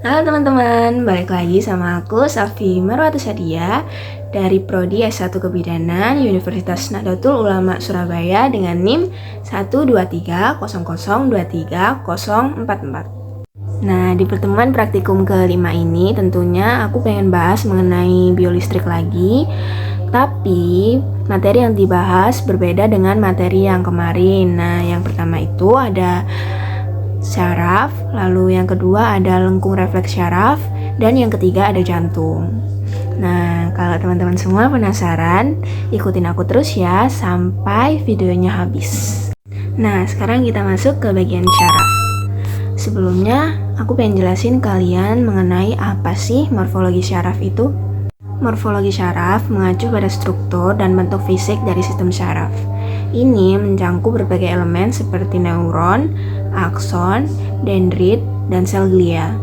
Halo teman-teman, balik lagi sama aku Safi Marwatu Sadia dari Prodi S1 Kebidanan Universitas Nahdlatul Ulama Surabaya dengan NIM 12300230044. Nah, di pertemuan praktikum kelima ini tentunya aku pengen bahas mengenai biolistrik lagi, tapi materi yang dibahas berbeda dengan materi yang kemarin. Nah, yang pertama itu ada syaraf, lalu yang kedua ada lengkung refleks syaraf, dan yang ketiga ada jantung. Nah, kalau teman-teman semua penasaran, ikutin aku terus ya sampai videonya habis. Nah, sekarang kita masuk ke bagian syaraf. Sebelumnya, aku pengen jelasin kalian mengenai apa sih morfologi syaraf itu. Morfologi syaraf mengacu pada struktur dan bentuk fisik dari sistem syaraf. Ini mencangkup berbagai elemen seperti neuron, akson, dendrit, dan sel glia.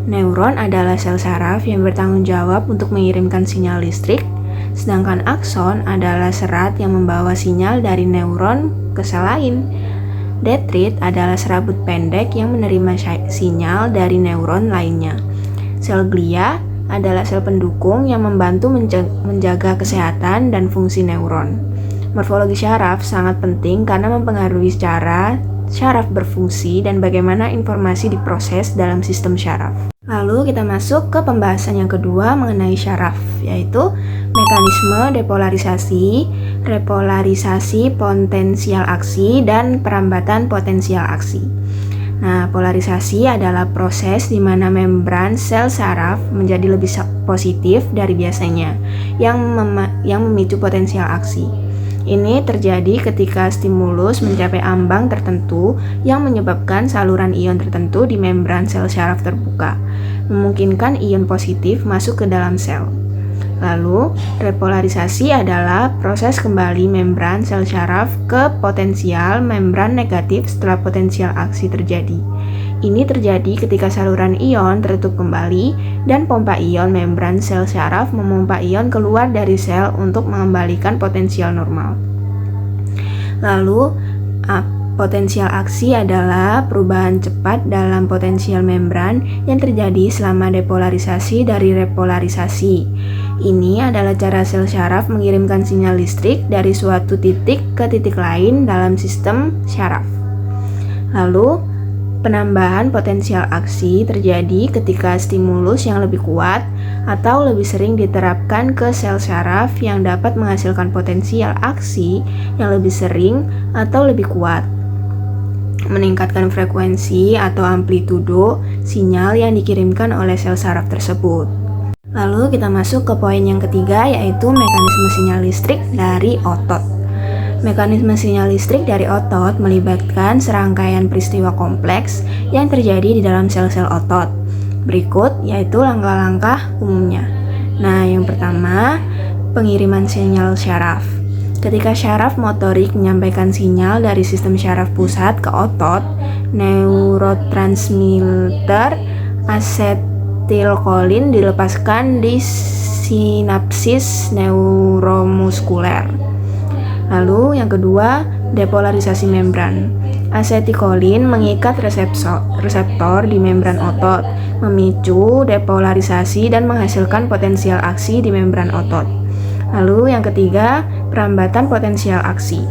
Neuron adalah sel saraf yang bertanggung jawab untuk mengirimkan sinyal listrik, sedangkan akson adalah serat yang membawa sinyal dari neuron ke sel lain. Dendrit adalah serabut pendek yang menerima sinyal dari neuron lainnya. Sel glia adalah sel pendukung yang membantu menjaga kesehatan dan fungsi neuron. Morfologi syaraf sangat penting karena mempengaruhi cara syaraf berfungsi dan bagaimana informasi diproses dalam sistem syaraf. Lalu kita masuk ke pembahasan yang kedua mengenai syaraf, yaitu mekanisme depolarisasi, repolarisasi potensial aksi, dan perambatan potensial aksi. Nah, polarisasi adalah proses di mana membran sel saraf menjadi lebih positif dari biasanya, yang memicu potensial aksi. Ini terjadi ketika stimulus mencapai ambang tertentu yang menyebabkan saluran ion tertentu di membran sel saraf terbuka, memungkinkan ion positif masuk ke dalam sel. Lalu, repolarisasi adalah proses kembali membran sel saraf ke potensial membran negatif setelah potensial aksi terjadi. Ini terjadi ketika saluran ion tertutup kembali dan pompa ion membran sel saraf memompa ion keluar dari sel untuk mengembalikan potensial normal. Lalu, potensial aksi adalah perubahan cepat dalam potensial membran yang terjadi selama depolarisasi dari repolarisasi. Ini adalah cara sel saraf mengirimkan sinyal listrik dari suatu titik ke titik lain dalam sistem syaraf. Lalu, penambahan potensial aksi terjadi ketika stimulus yang lebih kuat atau lebih sering diterapkan ke sel syaraf yang dapat menghasilkan potensial aksi yang lebih sering atau lebih kuat, meningkatkan frekuensi atau amplitudo sinyal yang dikirimkan oleh sel saraf tersebut. Lalu kita masuk ke poin yang ketiga, yaitu mekanisme sinyal listrik dari otot. Mekanisme sinyal listrik dari otot melibatkan serangkaian peristiwa kompleks yang terjadi di dalam sel-sel otot. Berikut yaitu langkah-langkah umumnya. Nah, yang pertama, pengiriman sinyal syaraf. Ketika syaraf motorik menyampaikan sinyal dari sistem syaraf pusat ke otot, neurotransmitter asetilkolin dilepaskan di sinapsis neuromuskuler. Lalu yang kedua, depolarisasi membran. Asetilkolin mengikat reseptor di membran otot, memicu depolarisasi dan menghasilkan potensial aksi di membran otot. Lalu yang ketiga, perambatan potensial aksi.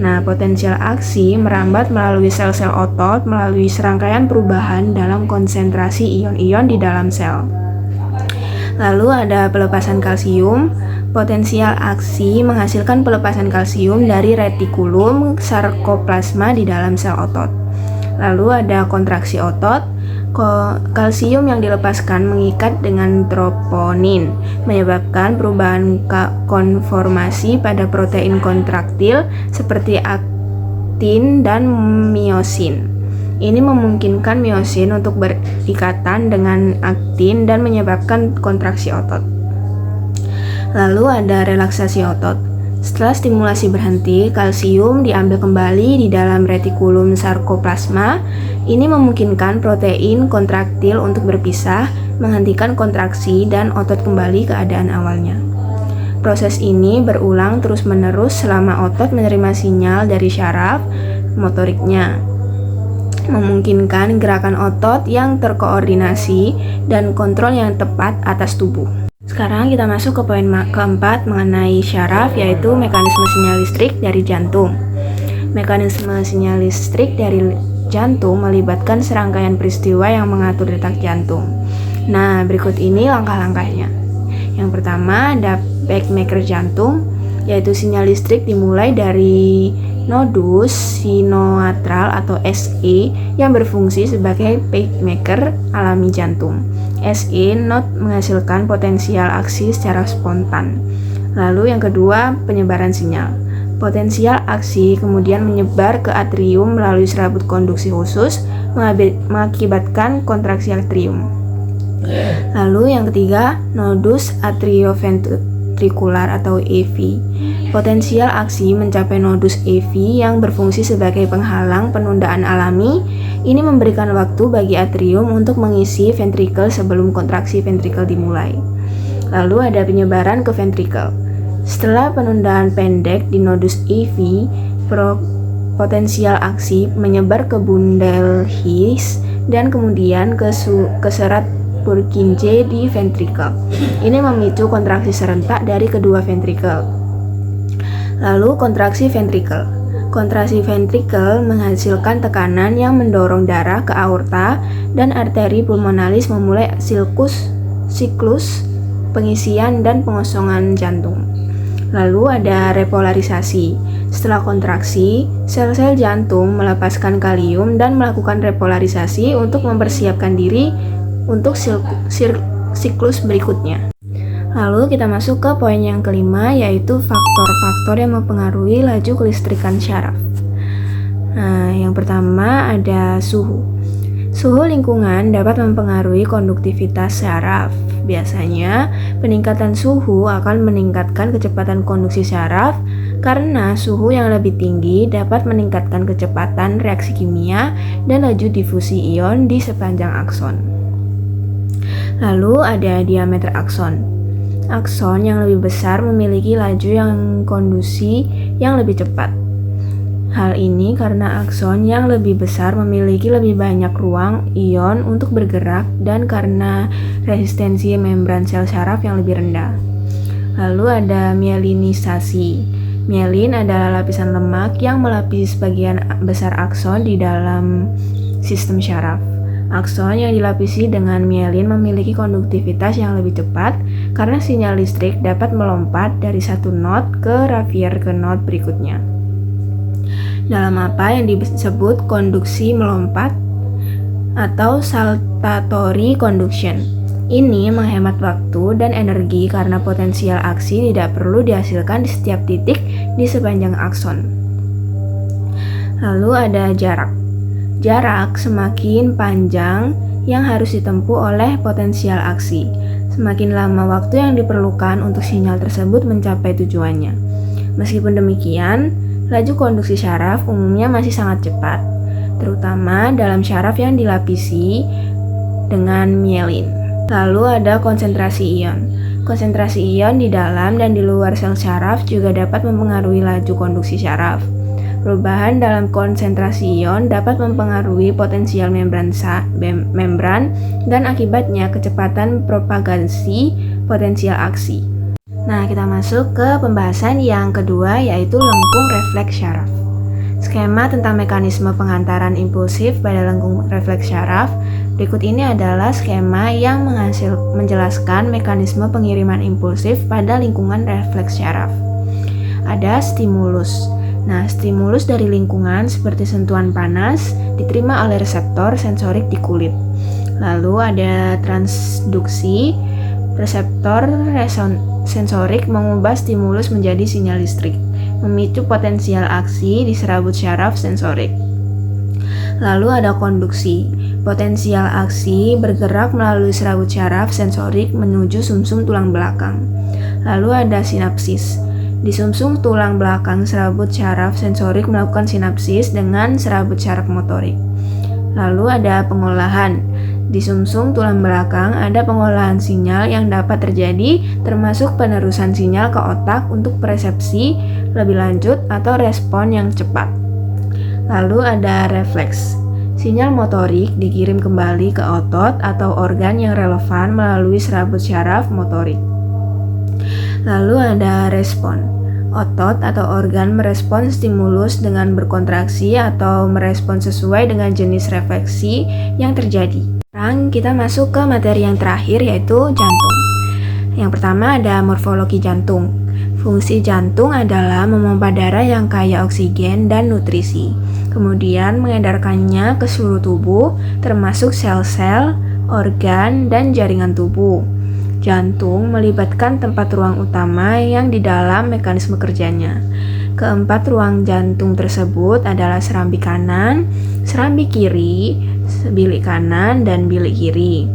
Nah, potensial aksi merambat melalui sel-sel otot melalui serangkaian perubahan dalam konsentrasi ion-ion di dalam sel. Lalu ada pelepasan kalsium. Potensial aksi menghasilkan pelepasan kalsium dari retikulum sarkoplasma di dalam sel otot. Lalu ada kontraksi otot. Kalsium yang dilepaskan mengikat dengan troponin, menyebabkan perubahan konformasi pada protein kontraktil seperti aktin dan miosin. Ini memungkinkan miosin untuk berikatan dengan aktin dan menyebabkan kontraksi otot. Lalu ada relaksasi otot. Setelah stimulasi berhenti, kalsium diambil kembali di dalam retikulum sarkoplasma. Ini memungkinkan protein kontraktil untuk berpisah, menghentikan kontraksi, dan otot kembali keadaan awalnya. Proses ini berulang terus-menerus selama otot menerima sinyal dari syaraf motoriknya. memungkinkan gerakan otot yang terkoordinasi dan kontrol yang tepat atas tubuh. Sekarang kita masuk ke poin keempat mengenai syaraf, yaitu mekanisme sinyal listrik dari jantung. Mekanisme sinyal listrik dari jantung melibatkan serangkaian peristiwa yang mengatur detak jantung. Nah, berikut ini langkah-langkahnya. Yang pertama ada pacemaker jantung, yaitu sinyal listrik dimulai dari nodus sinoatral atau SE yang berfungsi sebagai pacemaker alami jantung. SE node menghasilkan potensial aksi secara spontan. Lalu yang kedua, penyebaran sinyal. Potensial aksi kemudian menyebar ke atrium melalui serabut konduksi khusus, mengakibatkan kontraksi atrium. Lalu yang ketiga, nodus atrioventrikular atau AV. Potensial aksi mencapai nodus AV yang berfungsi sebagai penghalang penundaan alami. Ini memberikan waktu bagi atrium untuk mengisi ventrikel sebelum kontraksi ventrikel dimulai. Lalu ada penyebaran ke ventrikel. Setelah penundaan pendek di nodus AV, potensial aksi menyebar ke bundel His dan kemudian ke serat Purkinje di ventrikel. Ini memicu kontraksi serentak dari kedua ventrikel. Lalu kontraksi ventrikel. Kontraksi ventrikel menghasilkan tekanan yang mendorong darah ke aorta dan arteri pulmonalis memulai siklus pengisian dan pengosongan jantung. Lalu ada repolarisasi. Setelah kontraksi, sel-sel jantung melepaskan kalium dan melakukan repolarisasi untuk mempersiapkan diri untuk siklus berikutnya. Lalu kita masuk ke poin yang kelima, yaitu faktor-faktor yang mempengaruhi laju kelistrikan syaraf. Nah, yang pertama ada suhu. Suhu lingkungan dapat mempengaruhi konduktivitas syaraf. Biasanya, peningkatan suhu akan meningkatkan kecepatan konduksi syaraf karena suhu yang lebih tinggi dapat meningkatkan kecepatan reaksi kimia dan laju difusi ion di sepanjang akson. Lalu ada diameter akson. Akson yang lebih besar memiliki laju yang konduksi yang lebih cepat. Hal ini karena akson yang lebih besar memiliki lebih banyak ruang ion untuk bergerak dan karena resistensi membran sel syaraf yang lebih rendah. Lalu ada mielinisasi. Mielin adalah lapisan lemak yang melapisi sebagian besar akson di dalam sistem syaraf. Akson yang dilapisi dengan mielin memiliki konduktivitas yang lebih cepat karena sinyal listrik dapat melompat dari satu node ke rafier ke node berikutnya. Dalam apa yang disebut konduksi melompat atau saltatory conduction. Ini menghemat waktu dan energi karena potensial aksi tidak perlu dihasilkan di setiap titik di sepanjang akson. Lalu ada jarak. Jarak semakin panjang yang harus ditempuh oleh potensial aksi. Semakin lama waktu yang diperlukan untuk sinyal tersebut mencapai tujuannya. Meskipun demikian, laju konduksi syaraf umumnya masih sangat cepat, terutama dalam syaraf yang dilapisi dengan mielin. Lalu ada konsentrasi ion. Konsentrasi ion di dalam dan di luar sel syaraf juga dapat mempengaruhi laju konduksi syaraf. Perubahan dalam konsentrasi ion dapat mempengaruhi potensial membran dan akibatnya kecepatan propagasi potensial aksi. Nah, kita masuk ke pembahasan yang kedua, yaitu lengkung refleks syaraf. Skema tentang mekanisme pengantaran impulsif pada lengkung refleks syaraf. Berikut ini adalah skema yang menjelaskan mekanisme pengiriman impulsif pada lingkungan refleks syaraf. Ada stimulus. Nah, stimulus dari lingkungan seperti sentuhan panas diterima oleh reseptor sensorik di kulit. Lalu ada transduksi. Reseptor sensorik mengubah stimulus menjadi sinyal listrik, memicu potensial aksi di serabut syaraf sensorik. Lalu ada konduksi. Potensial aksi bergerak melalui serabut syaraf sensorik menuju sumsum tulang belakang. Lalu ada sinapsis. Di sumsum tulang belakang serabut syaraf sensorik melakukan sinapsis dengan serabut syaraf motorik. Lalu ada pengolahan. Di sumsum tulang belakang ada pengolahan sinyal yang dapat terjadi, termasuk penerusan sinyal ke otak untuk persepsi lebih lanjut atau respon yang cepat. Lalu ada refleks. Sinyal motorik dikirim kembali ke otot atau organ yang relevan melalui serabut syaraf motorik. Lalu ada respon. Otot atau organ merespon stimulus dengan berkontraksi atau merespon sesuai dengan jenis refleksi yang terjadi. Sekarang kita masuk ke materi yang terakhir, yaitu jantung. Yang pertama ada morfologi jantung. Fungsi jantung adalah memompa darah yang kaya oksigen dan nutrisi, kemudian mengedarkannya ke seluruh tubuh, termasuk sel-sel, organ, dan jaringan tubuh. Jantung melibatkan tempat ruang utama yang di dalam mekanisme kerjanya. Keempat ruang jantung tersebut adalah serambi kanan, serambi kiri, bilik kanan, dan bilik kiri.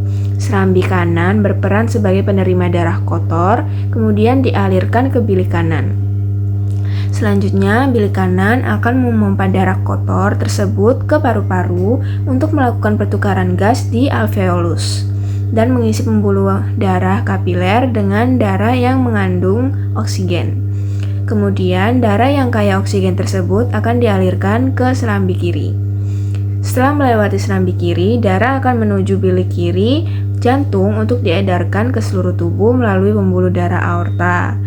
Serambi kanan berperan sebagai penerima darah kotor, kemudian dialirkan ke bilik kanan. Selanjutnya, bilik kanan akan memompa darah kotor tersebut ke paru-paru untuk melakukan pertukaran gas di alveolus dan mengisi pembuluh darah kapiler dengan darah yang mengandung oksigen. Kemudian, darah yang kaya oksigen tersebut akan dialirkan ke serambi kiri. Setelah melewati serambi kiri, darah akan menuju bilik kiri jantung untuk diedarkan ke seluruh tubuh melalui pembuluh darah aorta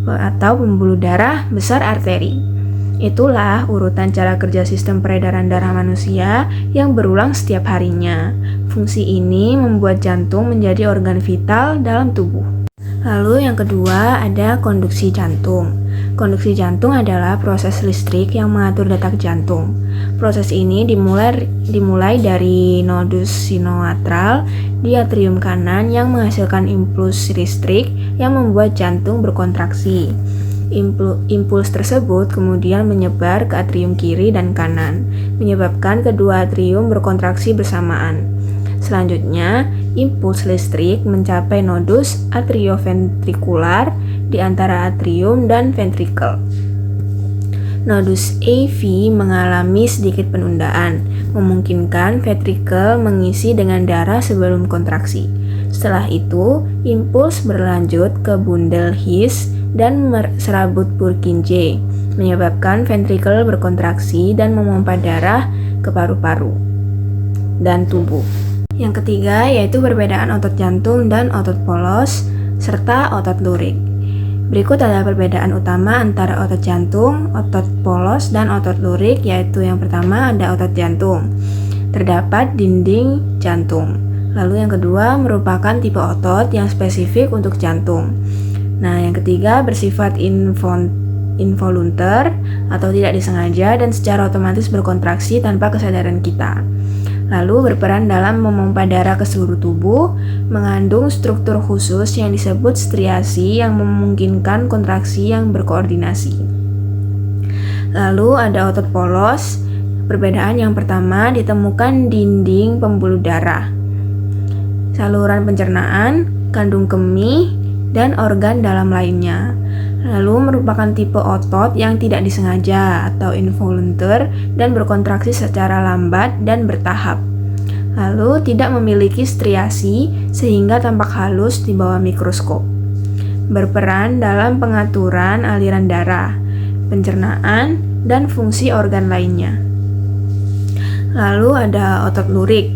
atau pembuluh darah besar arteri. Itulah urutan cara kerja sistem peredaran darah manusia yang berulang setiap harinya. Fungsi ini membuat jantung menjadi organ vital dalam tubuh. Lalu yang kedua ada konduksi jantung. Konduksi jantung adalah proses listrik yang mengatur detak jantung. Proses ini dimulai dari nodus sinoatral di atrium kanan yang menghasilkan impuls listrik yang membuat jantung berkontraksi. Impuls tersebut kemudian menyebar ke atrium kiri dan kanan, menyebabkan kedua atrium berkontraksi bersamaan. Selanjutnya, impuls listrik mencapai nodus atrioventrikular di antara atrium dan ventrikel. Nodus AV mengalami sedikit penundaan, memungkinkan ventrikel mengisi dengan darah sebelum kontraksi. Setelah itu, impuls berlanjut ke bundel His dan serabut Purkinje, menyebabkan ventrikel berkontraksi dan memompa darah ke paru-paru dan tubuh. Yang ketiga yaitu perbedaan otot jantung dan otot polos serta otot lurik. Berikut adalah perbedaan utama antara otot jantung, otot polos, dan otot lurik, yaitu yang pertama ada otot jantung. Terdapat dinding jantung. Lalu yang kedua merupakan tipe otot yang spesifik untuk jantung. Nah, yang ketiga bersifat involunter atau tidak disengaja dan secara otomatis berkontraksi tanpa kesadaran kita. Lalu berperan dalam memompa darah ke seluruh tubuh, mengandung struktur khusus yang disebut striasi yang memungkinkan kontraksi yang berkoordinasi. Lalu ada otot polos. Perbedaan yang pertama ditemukan dinding pembuluh darah, saluran pencernaan, kandung kemih, dan organ dalam lainnya. Lalu merupakan tipe otot yang tidak disengaja atau involuntar dan berkontraksi secara lambat dan bertahap. Lalu tidak memiliki striasi sehingga tampak halus di bawah mikroskop. Berperan dalam pengaturan aliran darah, pencernaan, dan fungsi organ lainnya. Lalu ada otot lurik.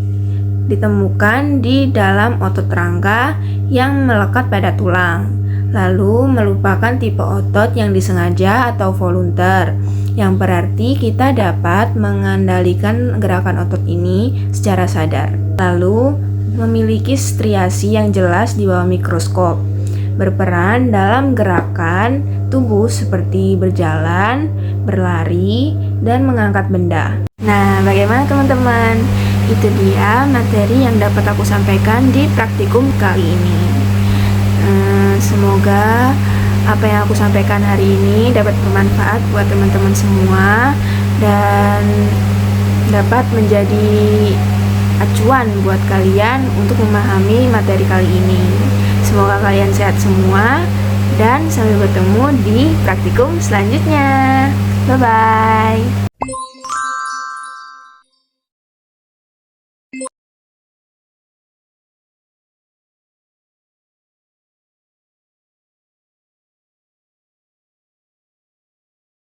Ditemukan di dalam otot rangka yang melekat pada tulang. Lalu merupakan tipe otot yang disengaja atau volunter, yang berarti kita dapat mengendalikan gerakan otot ini secara sadar. Lalu memiliki striasi yang jelas di bawah mikroskop, berperan dalam gerakan tubuh seperti berjalan, berlari, dan mengangkat benda. Nah, bagaimana teman-teman? Itu dia materi yang dapat aku sampaikan di praktikum kali ini. Semoga apa yang aku sampaikan hari ini dapat bermanfaat buat teman-teman semua dan dapat menjadi acuan buat kalian untuk memahami materi kali ini. Semoga kalian sehat semua dan sampai bertemu di praktikum selanjutnya. Bye-bye.